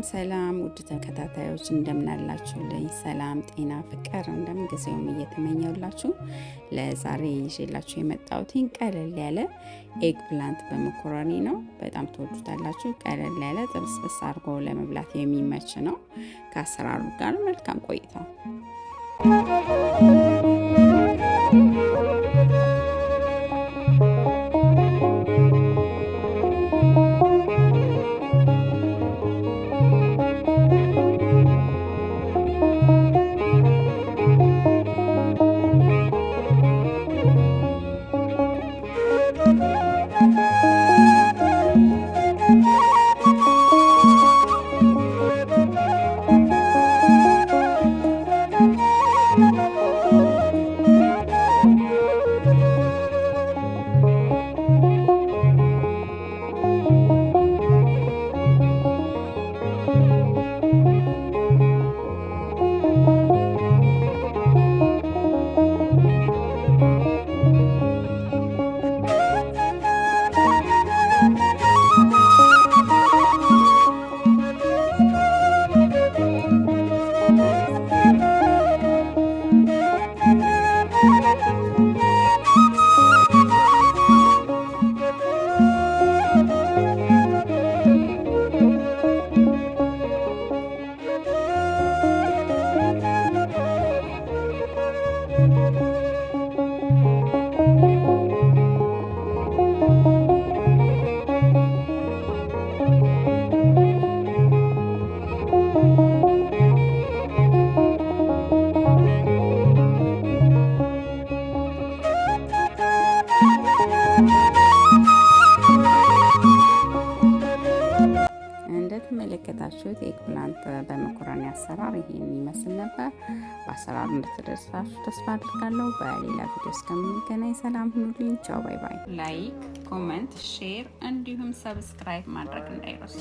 ሰላም ውድ ተከታታዮች እንደምናላችሁልኝ ሰላም ጤና ፍቅር እንደምንጊዜውም እየተመኘውላችሁ ለዛሬ ይዤላችሁ የመጣሁት ቀለል ያለ ኤግ ፕላንት በመኮረኒ ነው። በጣም ትወዱታላችሁ። ቀለል ያለ ጥብስብስ አድርጎ ለመብላት የሚመች ነው። ከአሰራሩ ጋር መልካም ቆይታ። እንደተመለከታችሁት ኤግ ፕላንት በመኮረኒ አሰራር ይሄን ይመስል ነበር። በአሰራሩ እንደተደሰታችሁ ተስፋ አድርጋለሁ። በሌላ ቪዲዮ እስከምንገናኝ ሰላም ሁኑልኝ። ቻው ባይ ባይ። ላይክ፣ ኮሜንት፣ ሼር እንዲሁም ሰብስክራይብ ማድረግ እንዳይረሱ።